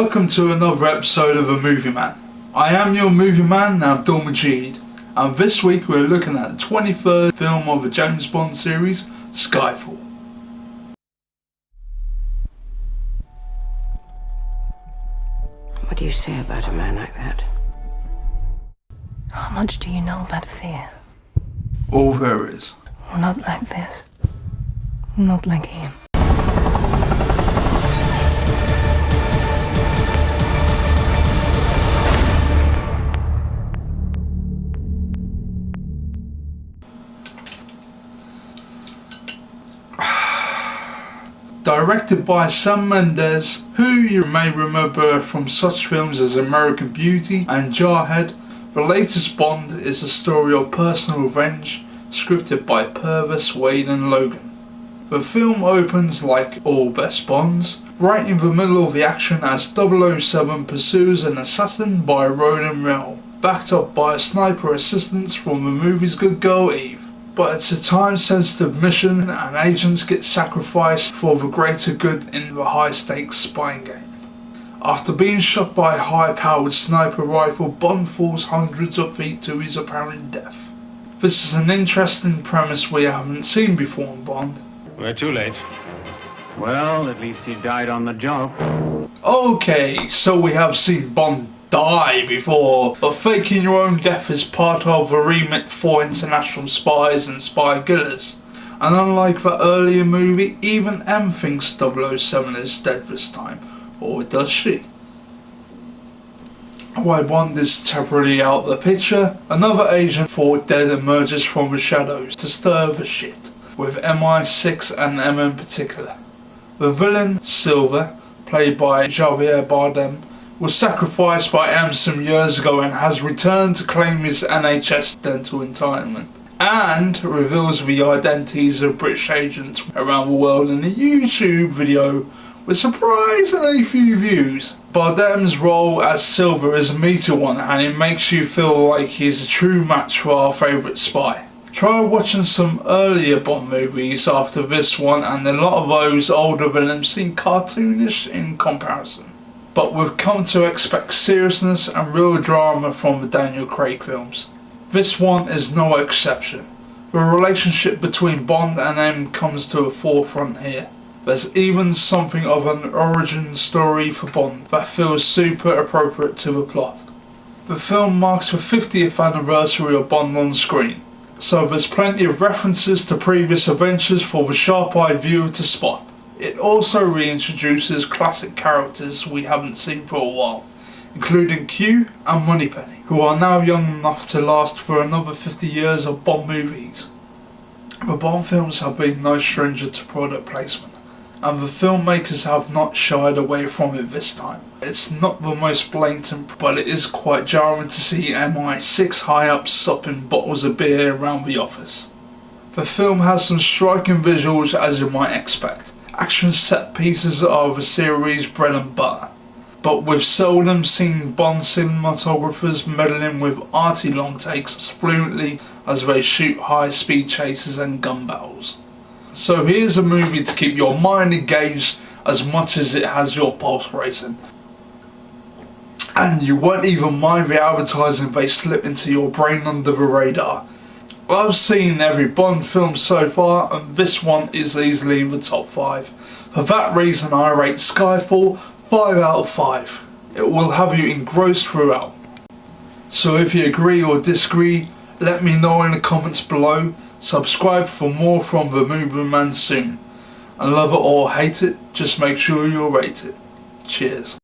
Welcome to another episode of A Movie Man. I am your movie man, Abdul, and this week we're looking at the 23rd film of the James Bond series, Skyfall. What do you say about a man like that? How much do you know about fear? All there is. Not like this. Not like him. Directed by Sam Mendes, who you may remember from such films as American Beauty and Jarhead, the latest Bond is a story of personal revenge, scripted by Purvis, Wade and Logan. The film opens like all best Bonds, right in the middle of the action as 007 pursues an assassin by road and rail, backed up by sniper assistance from the movie's good girl Eve. But it's a time-sensitive mission and agents get sacrificed for the greater good in the high-stakes spying game. After being shot by a high-powered sniper rifle, Bond falls hundreds of feet to his apparent death. This is an interesting premise we haven't seen before in Bond. We're too late. Well, at least he died on the job. Okay, so we have seen Bond die before, but faking your own death is part of the remit for international spies and spy killers. And unlike the earlier movie, even M thinks 007 is dead this time, or does she? While Bond is temporarily out of the picture, another agent thought dead emerges from the shadows to stir the shit, with MI6 and M in particular. The villain, Silver, played by Javier Bardem, was sacrificed by M some years ago and has returned to claim his NHS dental entitlement, and reveals the identities of British agents around the world in a YouTube video with surprisingly few views. Bardem's role as Silver is a meaty one, and it makes you feel like he's a true match for our favourite spy. Try watching some earlier Bond movies after this one, and a lot of those older villains seem cartoonish in comparison. But we've come to expect seriousness and real drama from the Daniel Craig films. This one is no exception. The relationship between Bond and M comes to the forefront here. There's even something of an origin story for Bond that feels super appropriate to the plot. The film marks the 50th anniversary of Bond on screen, so there's plenty of references to previous adventures for the sharp-eyed viewer to spot. It also reintroduces classic characters we haven't seen for a while, including Q and Moneypenny, who are now young enough to last for another 50 years of Bond movies. The Bond films have been no stranger to product placement, and the filmmakers have not shied away from it this time. It's not the most blatant, but it is quite jarring to see MI6 high-ups supping bottles of beer around the office. The film has some striking visuals, as you might expect. Action set pieces are the series' bread and butter, but we've seldom seen Bond cinematographers meddling with arty long takes as fluently as they shoot high-speed chases and gun battles. So here's a movie to keep your mind engaged as much as it has your pulse racing. And you won't even mind the advertising they slip into your brain under the radar. I've seen every Bond film so far, and this one is easily in the top 5. For that reason I rate Skyfall 5 out of 5. It will have you engrossed throughout. So if you agree or disagree, let me know in the comments below. Subscribe for more from the Movie Man soon. And love it or hate it, just make sure you rate it. Cheers.